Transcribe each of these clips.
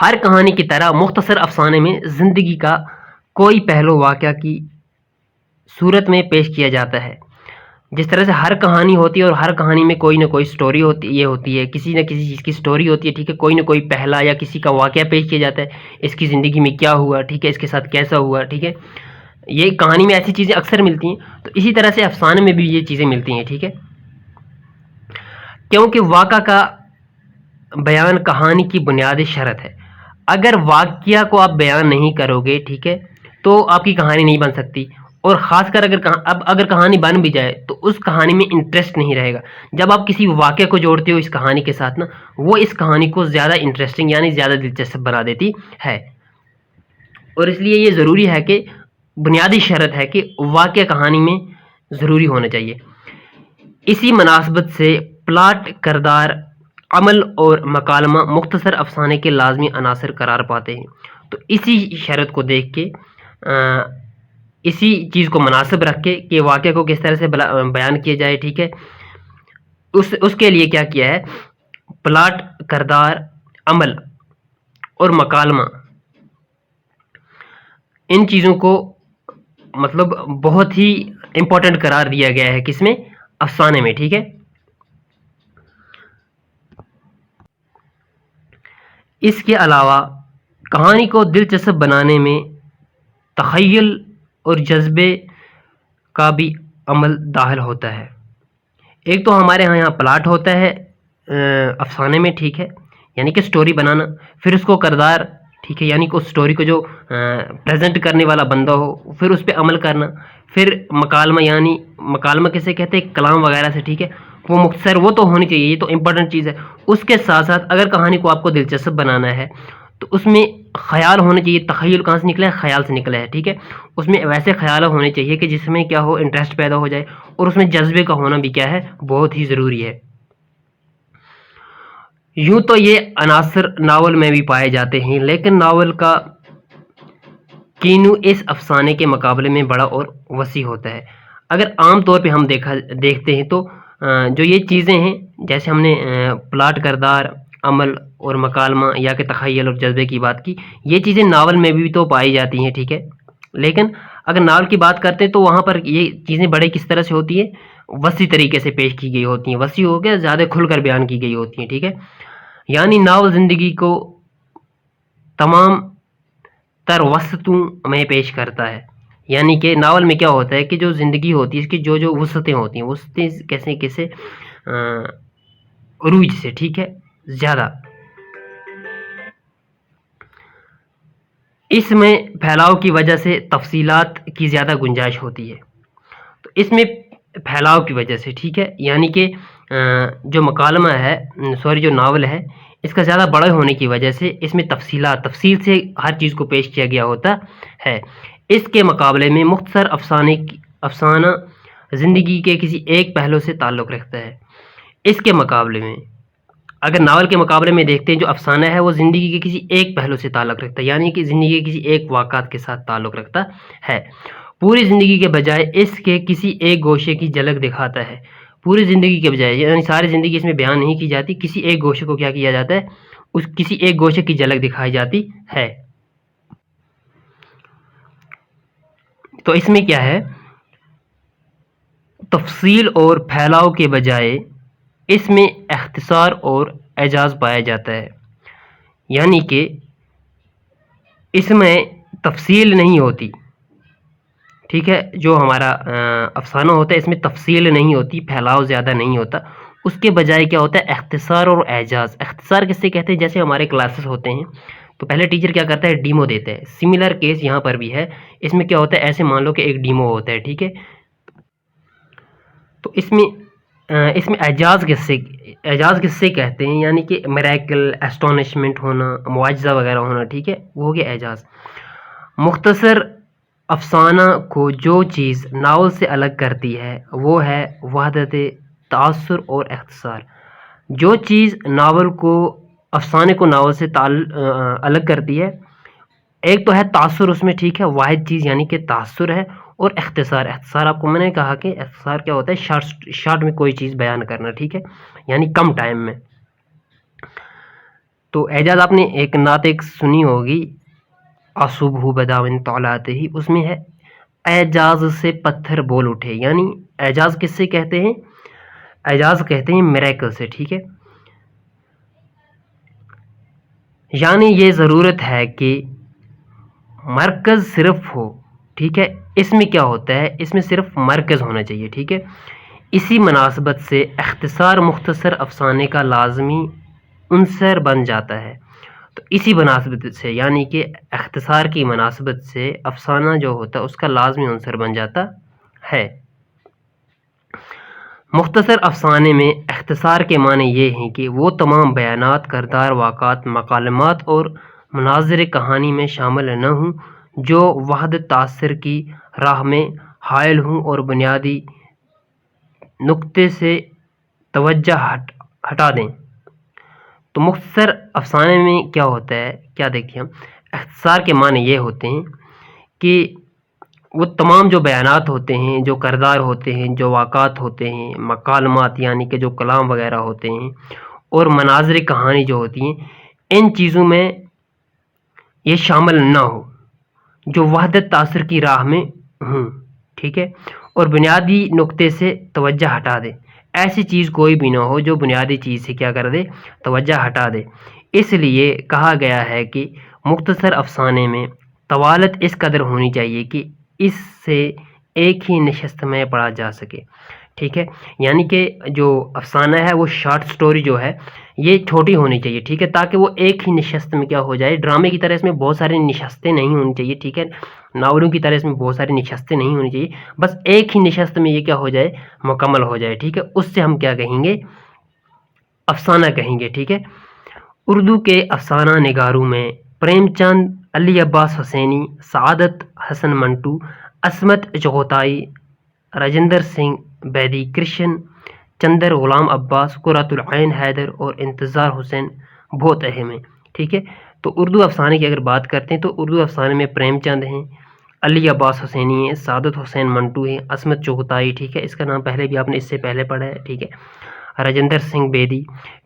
ہر کہانی کی طرح مختصر افسانے میں زندگی کا کوئی پہلو واقعہ کی صورت میں پیش کیا جاتا ہے. جس طرح سے ہر کہانی ہوتی ہے اور ہر کہانی میں کوئی نہ کوئی سٹوری ہوتی ہے، کسی نہ کسی چیز کی سٹوری ہوتی ہے، ٹھیک ہے، کوئی نہ کوئی پہلا یا کسی کا واقعہ پیش کیا جاتا ہے، اس کی زندگی میں کیا ہوا، ٹھیک ہے، اس کے ساتھ کیسا ہوا، ٹھیک ہے. یہ کہانی میں ایسی چیزیں اکثر ملتی ہیں. تو اسی طرح سے افسانے میں بھی یہ چیزیں ملتی ہیں، ٹھیک ہے، کیونکہ واقعہ کا بیان کہانی کی بنیادی شرط ہے. اگر واقعہ کو آپ بیان نہیں کرو گے، ٹھیک ہے، تو آپ کی کہانی نہیں بن سکتی. اور خاص کر اگر کہانی بن بھی جائے تو اس کہانی میں انٹرسٹ نہیں رہے گا. جب آپ کسی واقعے کو جوڑتے ہو اس کہانی کے ساتھ نا، وہ اس کہانی کو زیادہ انٹرسٹنگ یعنی زیادہ دلچسپ بنا دیتی ہے. اور اس لیے یہ ضروری ہے کہ بنیادی شرط ہے کہ واقعہ کہانی میں ضروری ہونا چاہیے. اسی مناسبت سے پلاٹ، کردار، عمل اور مکالمہ مختصر افسانے کے لازمی عناصر قرار پاتے ہیں. تو اسی شرط کو دیکھ کے، اسی چیز کو مناسب رکھ کے کہ واقعہ کو کس طرح سے بیان کیا جائے، ٹھیک ہے، اس کے لیے کیا کیا ہے، پلاٹ، کردار، عمل اور مکالمہ، ان چیزوں کو مطلب بہت ہی امپورٹنٹ قرار دیا گیا ہے کس میں، افسانے میں، ٹھیک ہے. اس کے علاوہ کہانی کو دلچسپ بنانے میں تخیل اور جذبے کا بھی عمل داخل ہوتا ہے. ایک تو ہمارے یہاں پلاٹ ہوتا ہے افسانے میں، ٹھیک ہے، یعنی کہ سٹوری بنانا. پھر اس کو کردار، ٹھیک ہے، یعنی کہ اس سٹوری کو جو پریزنٹ کرنے والا بندہ ہو، پھر اس پہ عمل کرنا. پھر مکالمہ، یعنی مکالمہ کسے کہتے ہیں، کلام وغیرہ سے، ٹھیک ہے، وہ مختصر، وہ تو ہونی چاہیے، یہ تو امپورٹنٹ چیز ہے. اس کے ساتھ ساتھ اگر کہانی کو آپ کو دلچسپ بنانا ہے تو اس میں خیال ہونا چاہیے. تخیل کہاں سے نکلا ہے، خیال سے نکلا ہے، ٹھیک ہے. اس میں ویسے خیال ہونے چاہیے کہ جس میں کیا ہو، انٹرسٹ پیدا ہو جائے. اور اس میں جذبے کا ہونا بھی کیا ہے، بہت ہی ضروری ہے. یوں تو یہ عناصر ناول میں بھی پائے جاتے ہیں، لیکن ناول کا کینو اس افسانے کے مقابلے میں بڑا اور وسیع ہوتا ہے. اگر عام طور پہ ہم دیکھتے ہیں تو جو یہ چیزیں ہیں، جیسے ہم نے پلاٹ، کردار، عمل اور مکالمہ یا کہ تخیل اور جذبے کی بات کی، یہ چیزیں ناول میں بھی تو پائی جاتی ہیں، ٹھیک ہے. لیکن اگر ناول کی بات کرتے ہیں تو وہاں پر یہ چیزیں بڑے کس طرح سے ہوتی ہے، وسیع طریقے سے پیش کی گئی ہوتی ہیں. وسیع ہو کے زیادہ کھل کر بیان کی گئی ہوتی ہیں، ٹھیک ہے. یعنی ناول زندگی کو تمام تر وسطوں میں پیش کرتا ہے. یعنی کہ ناول میں کیا ہوتا ہے کہ جو زندگی ہوتی ہے، اس کی جو وسعتیں ہوتی ہیں، وسعتیں کیسے عروج سے، ٹھیک ہے، زیادہ، اس میں پھیلاؤ کی وجہ سے تفصیلات کی زیادہ گنجائش ہوتی ہے. تو اس میں پھیلاؤ کی وجہ سے، ٹھیک ہے، یعنی کہ جو مکالمہ ہے، جو ناول ہے، اس کا زیادہ بڑے ہونے کی وجہ سے اس میں تفصیل سے ہر چیز کو پیش کیا گیا ہوتا ہے. اس کے مقابلے میں مختصر افسانہ زندگی کے کسی ایک پہلو سے تعلق رکھتا ہے. اس کے مقابلے میں اگر ناول کے مقابلے میں دیکھتے ہیں، جو افسانہ ہے وہ زندگی کے کسی ایک پہلو سے تعلق رکھتا ہے، یعنی کہ زندگی کے کسی ایک واقعات کے ساتھ تعلق رکھتا ہے. پوری زندگی کے بجائے اس کے کسی ایک گوشے کی جھلک دکھاتا ہے. پوری زندگی کے بجائے، یعنی ساری زندگی اس میں بیان نہیں کی جاتی، کسی ایک گوشے کو کیا کیا جاتا ہے، اس کسی ایک گوشے کی جھلک دکھائی جاتی ہے. تو اس میں کیا ہے، تفصیل اور پھیلاؤ کے بجائے اس میں اختصار اور اعجاز پایا جاتا ہے. یعنی کہ اس میں تفصیل نہیں ہوتی، ٹھیک ہے، جو ہمارا افسانہ ہوتا ہے اس میں تفصیل نہیں ہوتی، پھیلاؤ زیادہ نہیں ہوتا. اس کے بجائے کیا ہوتا ہے، اختصار اور اعجاز. اختصار کس سے کہتے ہیں، جیسے ہمارے کلاسز ہوتے ہیں تو پہلے ٹیچر کیا کرتا ہے، ڈیمو دیتا ہے. سملر کیس یہاں پر بھی ہے. اس میں کیا ہوتا ہے، ایسے مان لو کہ ایک ڈیمو ہوتا ہے، ٹھیک ہے. تو اس میں اعجاز کس سے کہتے ہیں، یعنی کہ میریکل، اسٹونشمنٹ ہونا، معجزہ وغیرہ ہونا، ٹھیک ہے، وہ ہو گیا اعجاز. مختصر افسانہ کو جو چیز ناول سے الگ کرتی ہے وہ ہے وحدت تاثر اور اختصار. جو چیز افسانے کو ناول سے الگ کرتی ہے، ایک تو ہے تاثر اس میں، ٹھیک ہے، واحد چیز یعنی کہ تاثر ہے. اور اختصار آپ کو میں نے کہا کہ اختصار کیا ہوتا ہے، شارٹ میں کوئی چیز بیان کرنا، ٹھیک ہے، یعنی کم ٹائم میں. تو اعجاز آپ نے ایک نعت ایک سنی ہوگی، آصبح بدا من طلعتے ہی، اس میں ہے اعجاز سے پتھر بول اٹھے، یعنی اعجاز کس سے کہتے ہیں؟ اعجاز کہتے ہیں میریکل سے، ٹھیک ہے؟ یعنی یہ ضرورت ہے کہ مرکز صرف ہو، ٹھیک ہے؟ اس میں کیا ہوتا ہے، اس میں صرف مرکز ہونا چاہیے، ٹھیک ہے؟ اسی مناسبت سے اختصار مختصر افسانے کا لازمی عنصر بن جاتا ہے۔ تو اسی مناسبت سے، یعنی کہ اختصار کی مناسبت سے افسانہ جو ہوتا ہے اس کا لازمی عنصر بن جاتا ہے۔ مختصر افسانے میں اختصار کے معنی یہ ہیں کہ وہ تمام بیانات، کردار، واقعات، مکالمات اور مناظر کہانی میں شامل نہ ہوں جو وحدت تاثر کی راہ میں حائل ہوں اور بنیادی نقطے سے توجہ ہٹا دیں۔ تو مختصر افسانے میں کیا ہوتا ہے، کیا دیکھیں ہم، اختصار کے معنی یہ ہوتے ہیں کہ وہ تمام جو بیانات ہوتے ہیں، جو کردار ہوتے ہیں، جو واقعات ہوتے ہیں، مکالمات یعنی کہ جو کلام وغیرہ ہوتے ہیں، اور مناظر کہانی جو ہوتی ہیں، ان چیزوں میں یہ شامل نہ ہو جو وحدت تاثر کی راہ میں ہوں، ٹھیک ہے؟ اور بنیادی نقطے سے توجہ ہٹا دے، ایسی چیز کوئی بھی نہ ہو جو بنیادی چیز سے کیا کر دے، توجہ ہٹا دے۔ اس لیے کہا گیا ہے کہ مختصر افسانے میں طوالت اس قدر ہونی چاہیے کہ اس سے ایک ہی نشست میں پڑھا جا سکے، ٹھیک ہے؟ یعنی کہ جو افسانہ ہے وہ شارٹ سٹوری جو ہے یہ چھوٹی ہونی چاہیے، ٹھیک ہے؟ تاکہ وہ ایک ہی نشست میں کیا ہو جائے، ڈرامے کی طرح اس میں بہت ساری نشستیں نہیں ہونی چاہیے، ٹھیک ہے؟ ناولوں کی طرح اس میں بہت ساری نشستیں نہیں ہونی چاہیے، بس ایک ہی نشست میں یہ کیا ہو جائے، مکمل ہو جائے، ٹھیک ہے؟ اس سے ہم کیا کہیں گے، افسانہ کہیں گے، ٹھیک ہے؟ اردو کے افسانہ نگاروں میں پریم چند، علی عباس حسینی، سعادت حسن منٹو، عصمت چغتائی، راجندر سنگھ بیدی، کرشن چندر، غلام عباس، قرۃ العین حیدر اور انتظار حسین بہت اہم ہیں، ٹھیک ہے؟ تو اردو افسانے کی اگر بات کرتے ہیں تو اردو افسانے میں پریم چند ہیں، علی عباس حسینی ہیں، سعادت حسین منٹو ہیں، عصمت چغتائی، ٹھیک ہے؟ اس کا نام پہلے بھی آپ نے اس سے پہلے پڑھا ہے، ٹھیک ہے؟ راجندر سنگھ بیدی،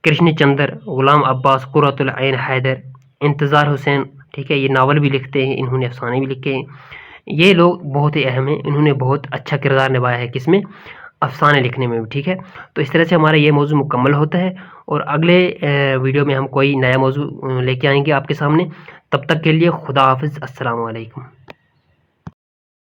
کرشن چندر، غلام عباس، قرۃ العین حیدر، انتظار حسین، ٹھیک ہے؟ یہ ناول بھی لکھتے ہیں، انہوں نے افسانے بھی لکھے ہیں، یہ لوگ بہت ہی اہم ہیں، انہوں نے بہت اچھا کردار نبھایا ہے کس میں، افسانے لکھنے میں بھی، ٹھیک ہے؟ تو اس طرح سے ہمارا یہ موضوع مکمل ہوتا ہے، اور اگلے ویڈیو میں ہم کوئی نیا موضوع لے کے آئیں گے آپ کے سامنے۔ تب تک کے لیے خدا حافظ، السلام علیکم۔